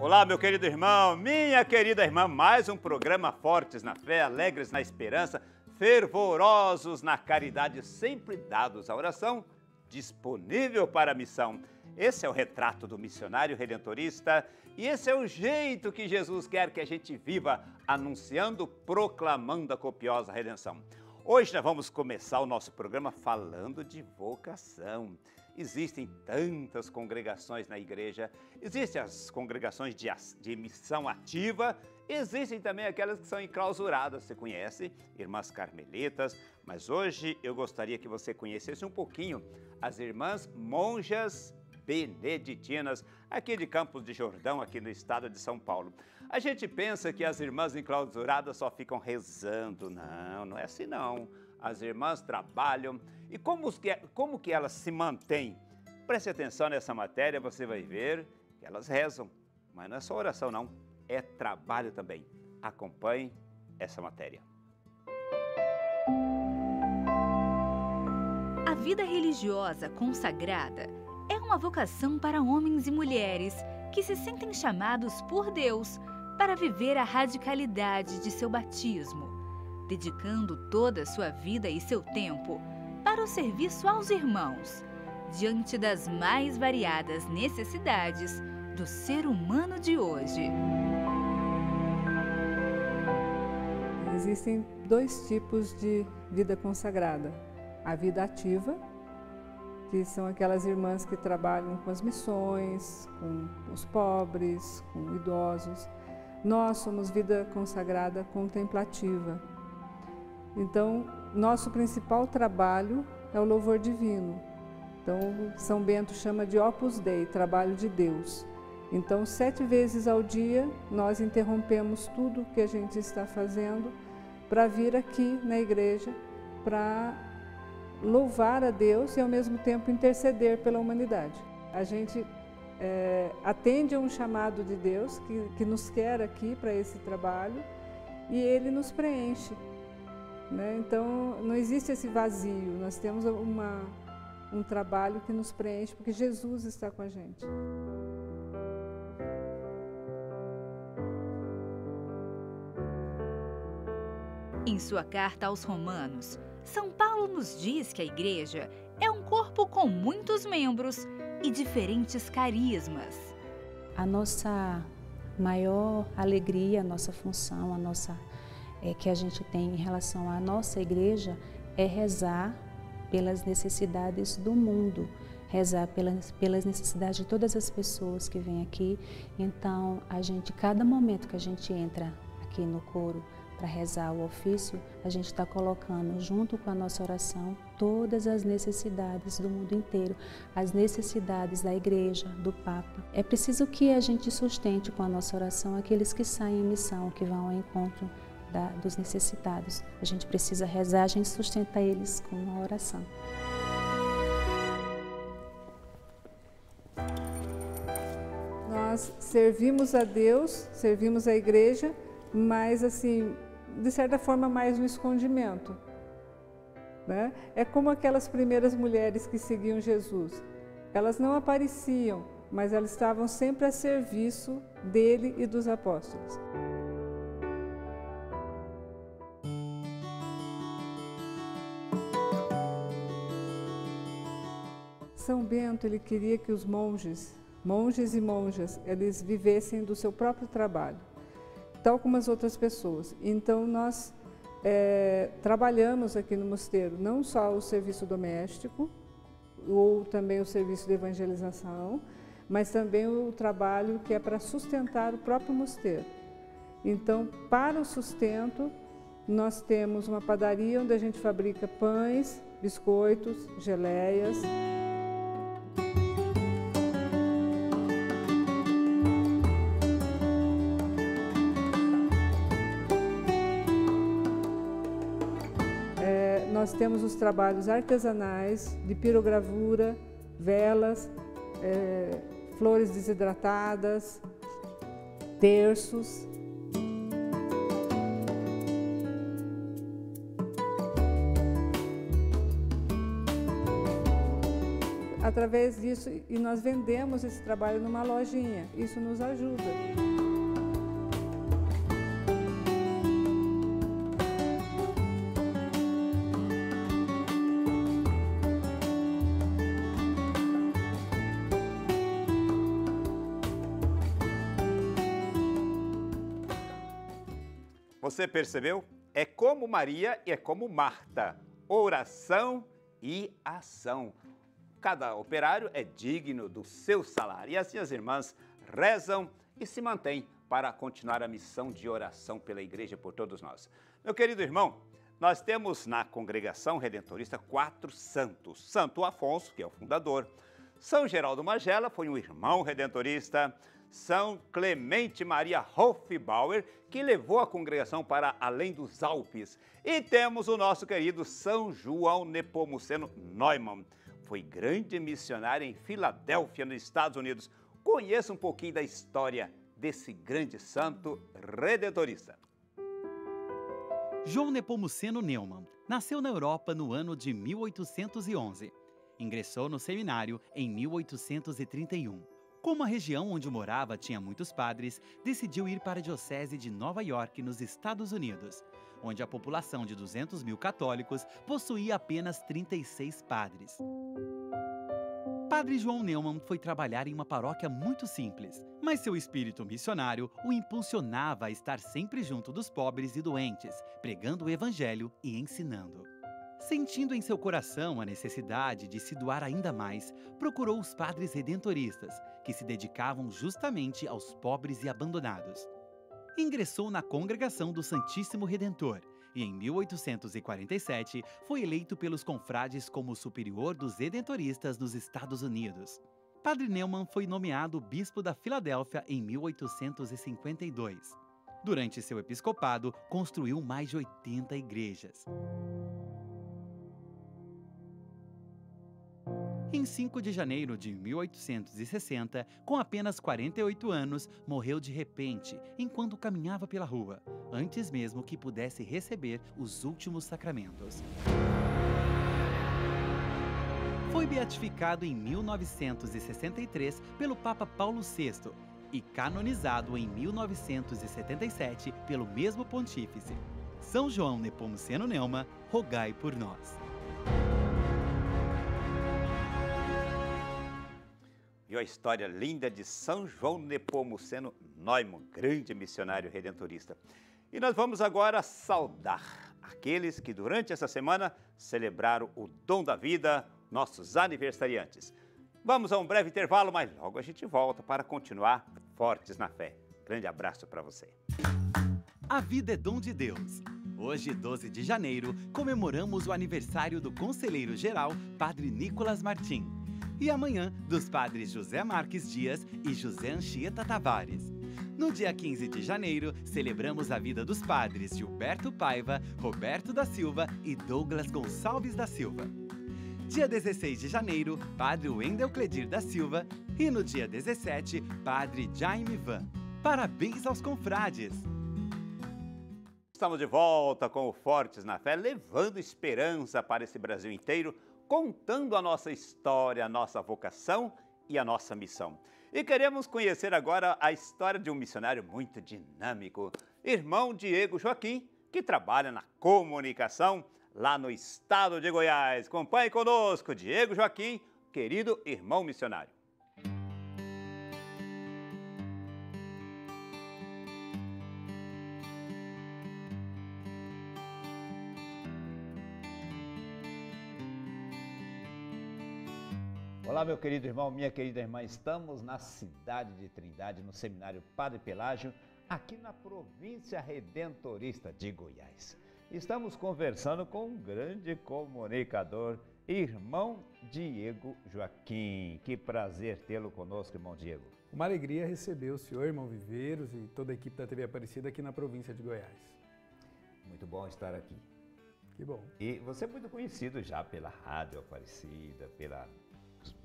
Olá, meu querido irmão, minha querida irmã, mais um programa Fortes na Fé, Alegres na Esperança, Fervorosos na Caridade, sempre dados à oração, disponível para a missão. Esse é o retrato do missionário redentorista e esse é o jeito que Jesus quer que a gente viva, anunciando, proclamando a copiosa redenção. Hoje nós vamos começar o nosso programa falando de vocação. Existem tantas congregações na igreja, existem as congregações de missão ativa, existem também aquelas que são enclausuradas, você conhece, irmãs carmelitas, mas hoje eu gostaria que você conhecesse um pouquinho as irmãs monjas beneditinas, aqui de Campos de Jordão, aqui no estado de São Paulo. A gente pensa que as irmãs enclausuradas só ficam rezando, não é assim não. As irmãs trabalham e como que elas se mantêm? Preste atenção nessa matéria, você vai ver que elas rezam, mas não é só oração não, é trabalho também. Acompanhe essa matéria. A vida religiosa consagrada é uma vocação para homens e mulheres que se sentem chamados por Deus para viver a radicalidade de seu batismo, dedicando toda a sua vida e seu tempo para o serviço aos irmãos, diante das mais variadas necessidades do ser humano de hoje. Existem dois tipos de vida consagrada. A vida ativa, que são aquelas irmãs que trabalham com as missões, com os pobres, com idosos. Nós somos vida consagrada contemplativa. Então, nosso principal trabalho é o louvor divino. Então, São Bento chama de Opus Dei, trabalho de Deus. Então, 7 vezes ao dia, nós interrompemos tudo o que a gente está fazendo para vir aqui na igreja, para louvar a Deus e, ao mesmo tempo, interceder pela humanidade. A gente atende a um chamado de Deus que nos quer aqui para esse trabalho e Ele nos preenche. Então, não existe esse vazio, nós temos um trabalho que nos preenche, porque Jesus está com a gente. Em sua carta aos Romanos, São Paulo nos diz que a igreja é um corpo com muitos membros e diferentes carismas. A nossa maior alegria, a nossa função, que a gente tem em relação à nossa igreja é rezar pelas necessidades do mundo, rezar pelas necessidades de todas as pessoas que vêm aqui. Então, cada momento que a gente entra aqui no coro para rezar o ofício, a gente está colocando junto com a nossa oração todas as necessidades do mundo inteiro, as necessidades da igreja, do Papa. É preciso que a gente sustente com a nossa oração aqueles que saem em missão, que vão ao encontro dos necessitados. A gente precisa rezar, a gente sustenta eles com a oração. Nós servimos a Deus, servimos a igreja, mas assim, de certa forma mais no escondimento. É como aquelas primeiras mulheres que seguiam Jesus. Elas não apareciam, mas elas estavam sempre a serviço dele e dos apóstolos. São Bento, ele queria que os monges e monjas, eles vivessem do seu próprio trabalho, tal como as outras pessoas. Então, nós trabalhamos aqui no mosteiro não só o serviço doméstico, ou também o serviço de evangelização, mas também o trabalho que é para sustentar o próprio mosteiro. Então, para o sustento, nós temos uma padaria onde a gente fabrica pães, biscoitos, geleias. Nós temos os trabalhos artesanais de pirogravura, velas, flores desidratadas, terços. através disso, e nós vendemos esse trabalho numa lojinha. Isso nos ajuda. Você percebeu? É como Maria e é como Marta. Oração e ação. Cada operário é digno do seu salário. E assim as irmãs rezam e se mantêm para continuar a missão de oração pela igreja por todos nós. Meu querido irmão, nós temos na congregação redentorista 4 santos. Santo Afonso, que é o fundador. São Geraldo Magela foi um irmão redentorista. São Clemente Maria Hofbauer, que levou a congregação para além dos Alpes. E temos o nosso querido São João Nepomuceno Neumann. Foi grande missionário em Filadélfia, nos Estados Unidos. Conheça um pouquinho da história desse grande santo redentorista. João Nepomuceno Neumann nasceu na Europa no ano de 1811. Ingressou no seminário em 1831. Como a região onde morava tinha muitos padres, decidiu ir para a Diocese de Nova York, nos Estados Unidos, onde a população de 200 mil católicos possuía apenas 36 padres. Padre João Neumann foi trabalhar em uma paróquia muito simples, mas seu espírito missionário o impulsionava a estar sempre junto dos pobres e doentes, pregando o evangelho e ensinando. Sentindo em seu coração a necessidade de se doar ainda mais, procurou os padres redentoristas, que se dedicavam justamente aos pobres e abandonados. Ingressou na Congregação do Santíssimo Redentor e, em 1847, foi eleito pelos confrades como superior dos redentoristas nos Estados Unidos. Padre Neumann foi nomeado bispo da Filadélfia em 1852. Durante seu episcopado, construiu mais de 80 igrejas. Em 5 de janeiro de 1860, com apenas 48 anos, morreu de repente, enquanto caminhava pela rua, antes mesmo que pudesse receber os últimos sacramentos. Foi beatificado em 1963 pelo Papa Paulo VI e canonizado em 1977 pelo mesmo pontífice. São João Nepomuceno Neumann, rogai por nós. Viu a história linda de São João Nepomuceno Neumann, grande missionário redentorista. E nós vamos agora saudar aqueles que durante essa semana celebraram o dom da vida, nossos aniversariantes. Vamos a um breve intervalo, mas logo a gente volta para continuar fortes na fé. Grande abraço para você. A vida é dom de Deus. Hoje, 12 de janeiro, comemoramos o aniversário do conselheiro-geral, Padre Nicolas Martim. E amanhã, dos padres José Marques Dias e José Anchieta Tavares. No dia 15 de janeiro, celebramos a vida dos padres Gilberto Paiva, Roberto da Silva e Douglas Gonçalves da Silva. Dia 16 de janeiro, Padre Wendel Cledir da Silva. E no dia 17, Padre Jaime Van. Parabéns aos confrades! Estamos de volta com o Fortes na Fé, levando esperança para esse Brasil inteiro, contando a nossa história, a nossa vocação e a nossa missão. E queremos conhecer agora a história de um missionário muito dinâmico, irmão Diego Joaquim, que trabalha na comunicação lá no estado de Goiás. Acompanhe conosco, Diego Joaquim, querido irmão missionário. Olá, meu querido irmão, minha querida irmã, estamos na cidade de Trindade, no Seminário Padre Pelágio, aqui na província redentorista de Goiás. Estamos conversando com um grande comunicador, irmão Diego Joaquim. Que prazer tê-lo conosco, irmão Diego. Uma alegria receber o senhor, irmão Viveiros, e toda a equipe da TV Aparecida aqui na província de Goiás. Muito bom estar aqui. Que bom. E você é muito conhecido já pela Rádio Aparecida, pelos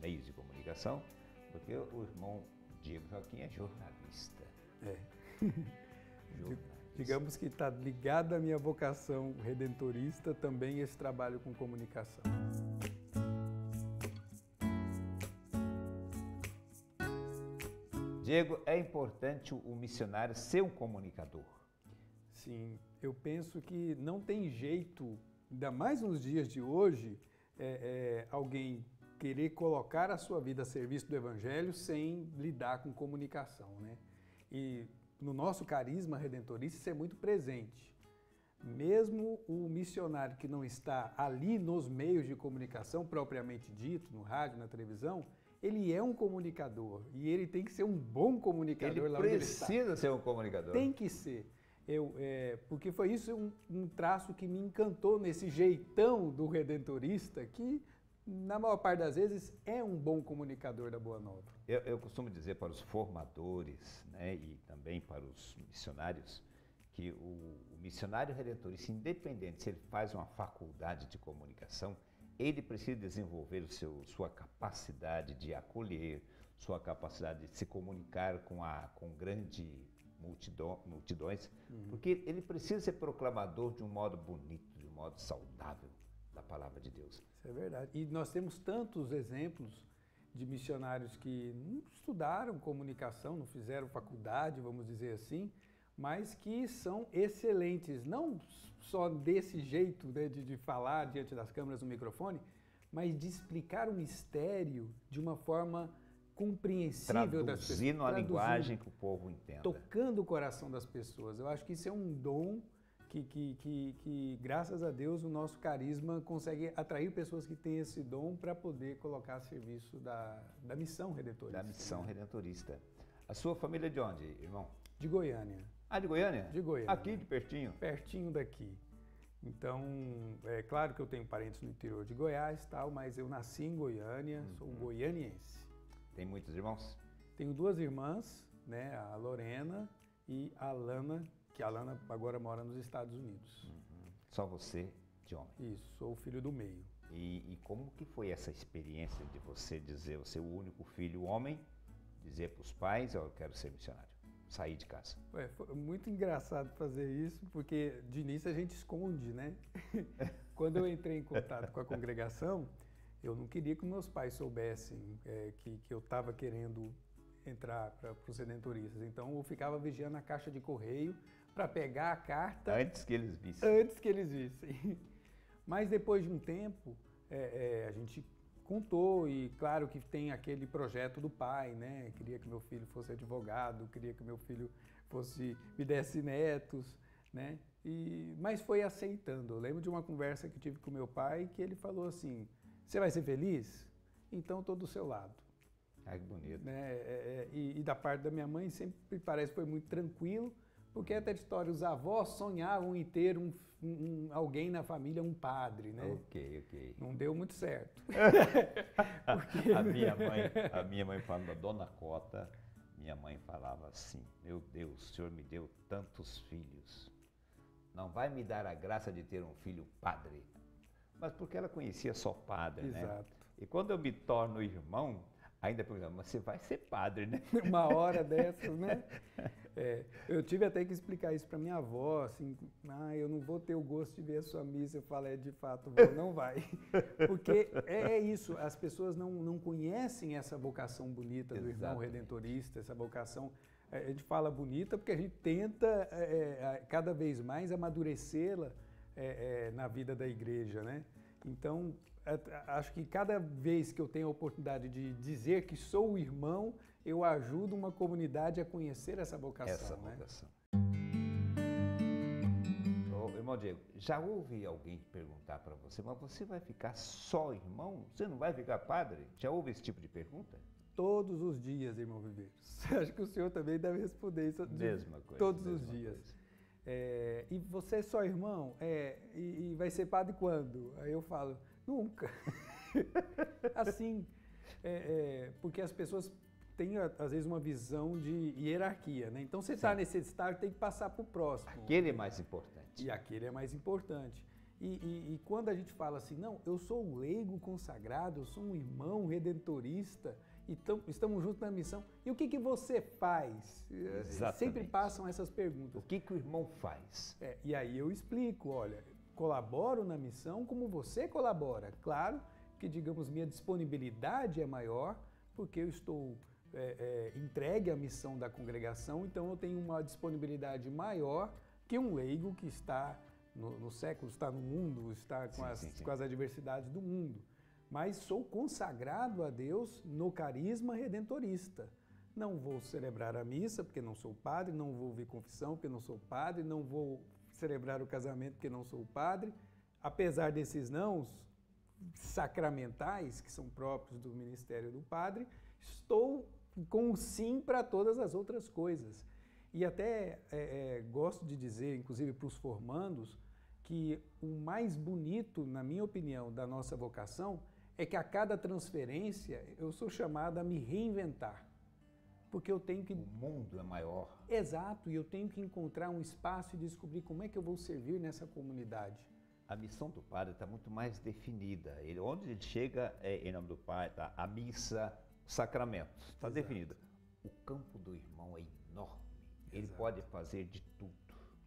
meios de comunicação, porque o irmão Diego Joaquim é jornalista. É. Jornalista. Digamos que está ligado à minha vocação redentorista também esse trabalho com comunicação. Diego, é importante o missionário ser um comunicador? Sim, eu penso que não tem jeito, ainda mais nos dias de hoje, alguém querer colocar a sua vida a serviço do Evangelho sem lidar com comunicação, né? E no nosso carisma redentorista isso é muito presente. Mesmo o missionário que não está ali nos meios de comunicação propriamente dito, no rádio, na televisão, ele é um comunicador e ele tem que ser um bom comunicador Ele lá onde ele está. precisa ser um comunicador. Tem que ser. Porque foi isso um traço que me encantou nesse jeitão do redentorista, que na maior parte das vezes é um bom comunicador da Boa Nova. Eu costumo dizer para os formadores, né, e também para os missionários, que o missionário redentorista, independente se ele faz uma faculdade de comunicação, ele precisa desenvolver sua capacidade de acolher, sua capacidade de se comunicar com grandes multidões, porque ele precisa ser proclamador de um modo bonito, de um modo saudável da palavra de Deus. Isso é verdade. E nós temos tantos exemplos de missionários que não estudaram comunicação, não fizeram faculdade, vamos dizer assim, mas que são excelentes, não só desse jeito, né, de falar diante das câmeras no microfone, mas de explicar o mistério de uma forma compreensível das pessoas. Traduzindo a linguagem que o povo entenda. Tocando o coração das pessoas. Eu acho que isso é um dom que graças a Deus, o nosso carisma consegue atrair pessoas que têm esse dom para poder colocar a serviço da missão redentorista. Da missão redentorista. A sua família é de onde, irmão? De Goiânia. Ah, de Goiânia? De Goiânia. Aqui, de pertinho? Pertinho daqui. Então, é claro que eu tenho parentes no interior de Goiás, tal, mas eu nasci em Goiânia, sou um goianiense. Tem muitos irmãos? Tenho duas irmãs, né, a Lorena e a Lana, que a Lana agora mora nos Estados Unidos. Só você de homem? Isso, sou o filho do meio. E como que foi essa experiência de você dizer, você é o único filho homem, dizer para os pais, eu quero ser missionário, sair de casa? Foi muito engraçado fazer isso, porque de início a gente esconde, né? Quando eu entrei em contato com a congregação, eu não queria que meus pais soubessem que eu estava querendo entrar para os redentoristas. Então eu ficava vigiando a caixa de correio para pegar a carta... Antes que eles vissem. Antes que eles vissem. Mas depois de um tempo, a gente contou, e claro que tem aquele projeto do pai, né? Queria que meu filho fosse advogado, queria que meu filho me desse netos, né? Mas foi aceitando. Eu lembro de uma conversa que tive com meu pai, que ele falou assim, você vai ser feliz? Então estou do seu lado. Ai, que bonito. Né? E da parte da minha mãe sempre parece que foi muito tranquilo, porque até de história, os avós sonhavam em ter alguém na família, um padre, né? Ok. Não deu muito certo. Porque... a minha mãe falando da Dona Cota, minha mãe falava assim, meu Deus, o Senhor me deu tantos filhos, não vai me dar a graça de ter um filho padre. Mas porque ela conhecia só padre, né? Exato. E quando eu me torno irmão, ainda perguntava, mas você vai ser padre, né? Uma hora dessas, né? Eu tive até que explicar isso para minha avó, assim, eu não vou ter o gosto de ver a sua missa. Eu falo, de fato, vó, não vai. Porque é isso, as pessoas não conhecem essa vocação bonita do irmão redentorista, essa vocação, a gente fala bonita porque a gente tenta cada vez mais amadurecê-la na vida da igreja, né? Então, acho que cada vez que eu tenho a oportunidade de dizer que sou o irmão, eu ajudo uma comunidade a conhecer essa vocação. Irmão Diego, já ouvi alguém perguntar para você, mas você vai ficar só irmão? Você não vai ficar padre? Já houve esse tipo de pergunta? Todos os dias, irmão Viveiros. Acho que o senhor também deve responder isso. Mesma coisa. Todos os dias. E você é só irmão? E vai ser padre quando? Aí eu falo, nunca. Assim, porque as pessoas têm, às vezes, uma visão de hierarquia, né? Então, você está nesse estágio, tem que passar para o próximo. Aquele é mais importante. E aquele é mais importante. E quando a gente fala assim, não, eu sou um leigo consagrado, eu sou um irmão redentorista, então estamos juntos na missão. E o que você faz? Exatamente. Sempre passam essas perguntas. O que o irmão faz? E aí eu explico, olha, colaboro na missão como você colabora. Claro que, digamos, minha disponibilidade é maior, porque eu estou entregue à missão da congregação, então eu tenho uma disponibilidade maior que um leigo que está no século, está no mundo, está com as adversidades do mundo. Mas sou consagrado a Deus no carisma redentorista. Não vou celebrar a missa porque não sou padre, não vou ouvir confissão porque não sou padre, não vou celebrar o casamento porque não sou padre. Apesar desses nãos sacramentais, que são próprios do ministério do padre, estou com um sim para todas as outras coisas. E até gosto de dizer, inclusive para os formandos, que o mais bonito, na minha opinião, da nossa vocação é que a cada transferência eu sou chamado a me reinventar. Porque eu tenho que... O mundo é maior. Exato, e eu tenho que encontrar um espaço e descobrir como é que eu vou servir nessa comunidade. A missão do padre está muito mais definida. Onde ele chega, em nome do Pai, tá? A missa, sacramentos, está definido. O campo do irmão é enorme. Ele pode fazer de tudo.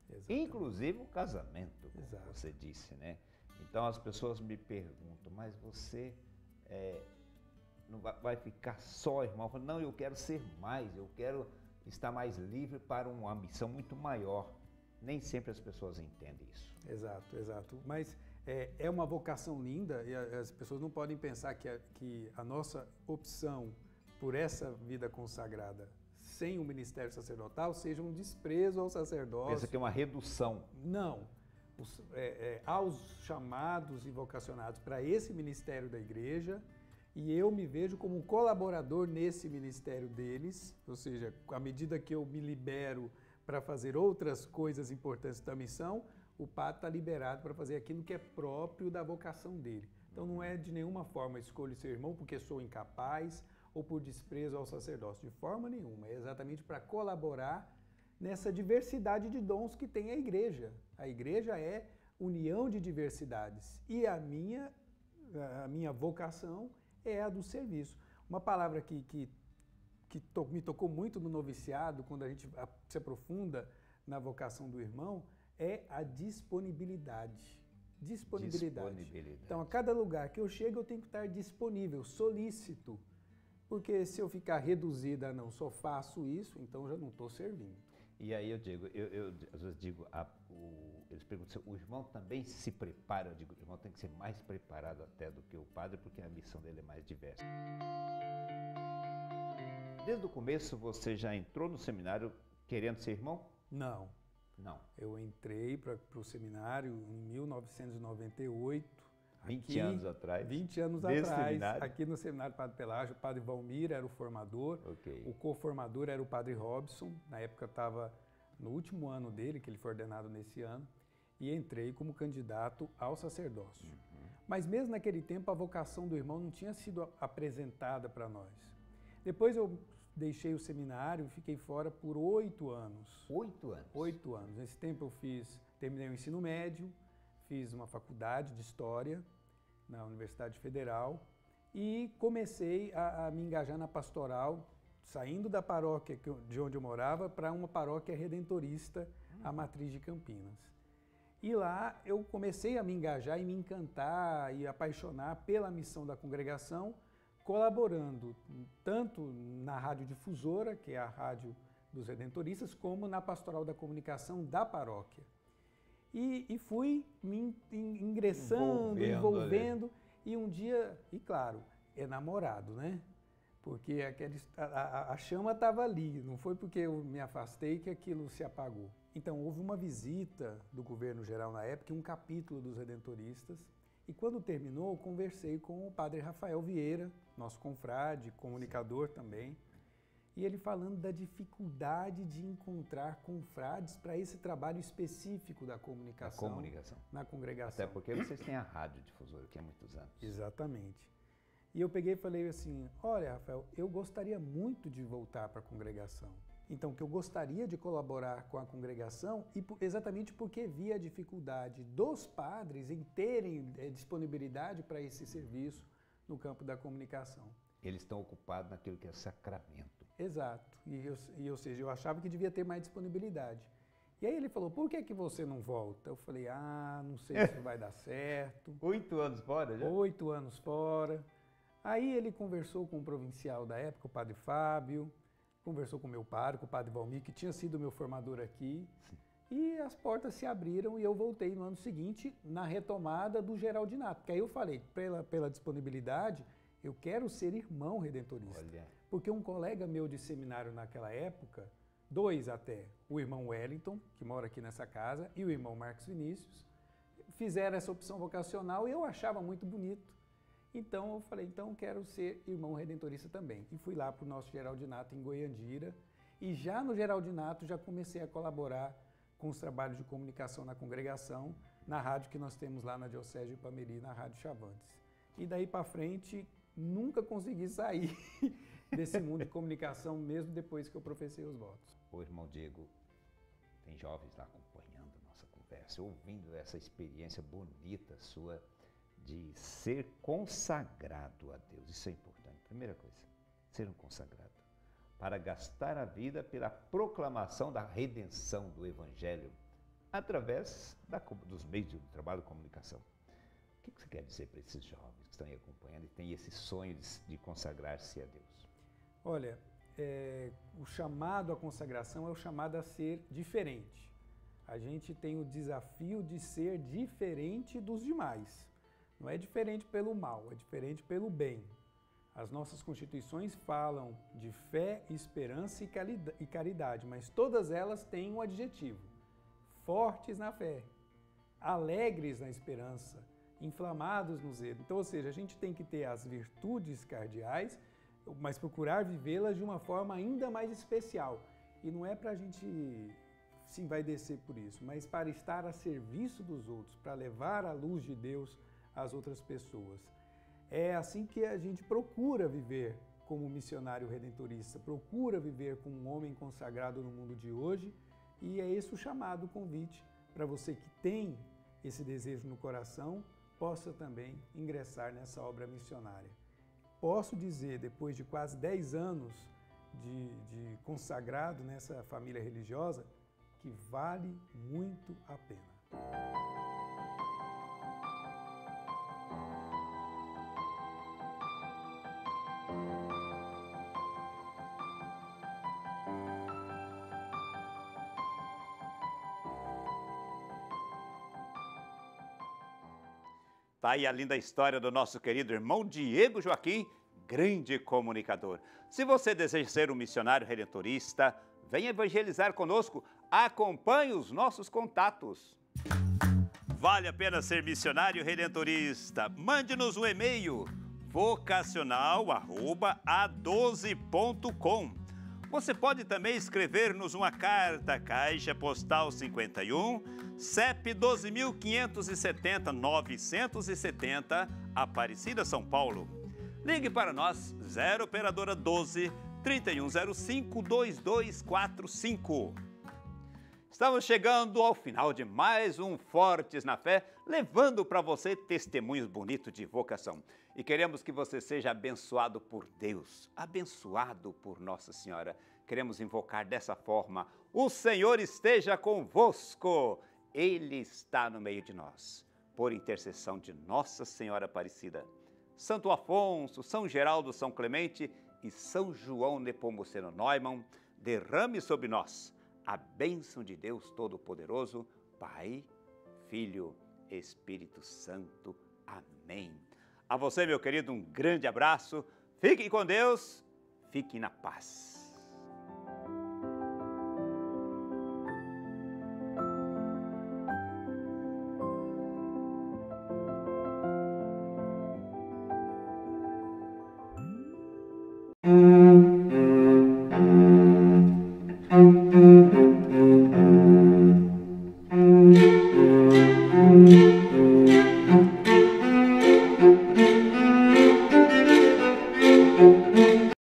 Exatamente. Inclusive o casamento, como você disse, né? Então as pessoas me perguntam, mas você não vai ficar só, irmão? Eu falo, não, eu quero ser mais, eu quero estar mais livre para uma missão muito maior. Nem sempre as pessoas entendem isso. Exato, exato. Mas é uma vocação linda e as pessoas não podem pensar que a nossa opção por essa vida consagrada sem o ministério sacerdotal seja um desprezo ao sacerdócio. Pensa que é uma redução. Não. Aos chamados e vocacionados para esse ministério da igreja, e eu me vejo como um colaborador nesse ministério deles, ou seja, à medida que eu me libero para fazer outras coisas importantes da missão, o padre está liberado para fazer aquilo que é próprio da vocação dele. Então não é de nenhuma forma escolho ser irmão porque sou incapaz ou por desprezo ao sacerdócio, de forma nenhuma. É exatamente para colaborar nessa diversidade de dons que tem a igreja. A igreja é união de diversidades e a minha vocação é a do serviço. Uma palavra que me tocou muito no noviciado, quando a gente se aprofunda na vocação do irmão, é a disponibilidade. Disponibilidade. Então, a cada lugar que eu chego, eu tenho que estar disponível, solícito. Porque se eu ficar reduzida a não só faço isso, então já não estou servindo. E aí eu digo, eu às vezes digo, eles perguntam, o irmão também se prepara? Eu digo, o irmão tem que ser mais preparado até do que o padre, porque a missão dele é mais diversa. Desde o começo você já entrou no seminário querendo ser irmão? Não. Não. Eu entrei para o seminário em 1998. 20 anos atrás. 20 anos atrás, aqui no Seminário Padre Pelágio, o padre Valmir era o formador, o co-formador era o padre Robson, na época estava no último ano dele, que ele foi ordenado nesse ano, e entrei como candidato ao sacerdócio. Mas mesmo naquele tempo a vocação do irmão não tinha sido apresentada para nós. Depois eu deixei o seminário e fiquei fora por 8 anos. 8 anos? 8 anos. Nesse tempo eu terminei o ensino médio, fiz uma faculdade de História na Universidade Federal e comecei a me engajar na pastoral, saindo da paróquia de onde eu morava para uma paróquia redentorista, a Matriz de Campinas. E lá eu comecei a me engajar e me encantar e apaixonar pela missão da congregação, colaborando tanto na radiodifusora, que é a rádio dos redentoristas, como na pastoral da comunicação da paróquia. E fui me ingressando, envolvendo, e um dia, e claro, é namorado, né? Porque a chama estava ali, não foi porque eu me afastei que aquilo se apagou. Então houve uma visita do governo geral na época, um capítulo dos redentoristas, e quando terminou, conversei com o padre Rafael Vieira, nosso confrade, comunicador também, e ele falando da dificuldade de encontrar confrades para esse trabalho específico da comunicação, na congregação. Até porque vocês têm a radiodifusora, que há muitos anos. Exatamente. E eu peguei e falei assim, olha, Rafael, eu gostaria muito de voltar para a congregação. Então, que eu gostaria de colaborar com a congregação exatamente porque vi a dificuldade dos padres em terem disponibilidade para esse serviço no campo da comunicação. Eles estão ocupados naquilo que é sacramento. Exato. Ou seja, eu achava que devia ter mais disponibilidade. E aí ele falou, por que você não volta? Eu falei, não sei se vai dar certo. 8 anos fora já? 8 anos fora. Aí ele conversou com o provincial da época, o padre Fábio, conversou com o meu pároco, o padre Valmir, que tinha sido meu formador aqui. Sim. E as portas se abriram e eu voltei no ano seguinte na retomada do Geraldinato. Porque aí eu falei, pela disponibilidade, eu quero ser irmão redentorista. Olha. Porque um colega meu de seminário naquela época, 2 até, o irmão Wellington, que mora aqui nessa casa, e o irmão Marcos Vinícius, fizeram essa opção vocacional e eu achava muito bonito. Então eu falei, então quero ser irmão redentorista também. E fui lá para o nosso Geraldinato em Goiandira. E já no Geraldinato já comecei a colaborar com os trabalhos de comunicação na congregação, na rádio que nós temos lá na Diocese de Ipameri, na Rádio Chavantes. E daí para frente, nunca consegui sair desse mundo de comunicação, mesmo depois que eu professei os votos. O irmão Diego, tem jovens lá acompanhando a nossa conversa, ouvindo essa experiência bonita sua de ser consagrado a Deus. Isso é importante. Primeira coisa, ser um consagrado. Para gastar a vida pela proclamação da redenção do Evangelho através dos meios do trabalho de comunicação. O que você quer dizer para esses jovens que estão aí acompanhando e têm esse sonho de consagrar-se a Deus? Olha, o chamado à consagração é o chamado a ser diferente. A gente tem o desafio de ser diferente dos demais. Não é diferente pelo mal, é diferente pelo bem. As nossas constituições falam de fé, esperança e caridade, mas todas elas têm um adjetivo: fortes na fé, alegres na esperança, inflamados no zelo. Então, ou seja, a gente tem que ter as virtudes cardeais, mas procurar vivê-las de uma forma ainda mais especial. E não é para a gente se envaidecer por isso, mas para estar a serviço dos outros, para levar a luz de Deus às outras pessoas. É assim que a gente procura viver como missionário redentorista, procura viver como um homem consagrado no mundo de hoje, e é esse o chamado, o convite para você que tem esse desejo no coração, possa também ingressar nessa obra missionária. Posso dizer, depois de quase 10 anos de consagrado nessa família religiosa, que vale muito a pena. Tá aí a linda história do nosso querido irmão Diego Joaquim, grande comunicador. Se você deseja ser um missionário redentorista, venha evangelizar conosco, acompanhe os nossos contatos. Vale a pena ser missionário redentorista? Mande-nos um e-mail vocacional@a12.com. Você pode também escrever-nos uma carta, Caixa Postal 51, CEP 12.570 970, Aparecida, São Paulo. Ligue para nós, 0 Operadora 12 3105 2245. Estamos chegando ao final de mais um Fortes na Fé, levando para você testemunhos bonitos de vocação. E queremos que você seja abençoado por Deus, abençoado por Nossa Senhora. Queremos invocar dessa forma: o Senhor esteja convosco, Ele está no meio de nós. Por intercessão de Nossa Senhora Aparecida, Santo Afonso, São Geraldo, São Clemente e São João Nepomuceno Neumann, derrame sobre nós a bênção de Deus Todo-Poderoso, Pai, Filho, Espírito Santo. Amém. A você, meu querido, um grande abraço. Fiquem com Deus, fiquem na paz. Thank you.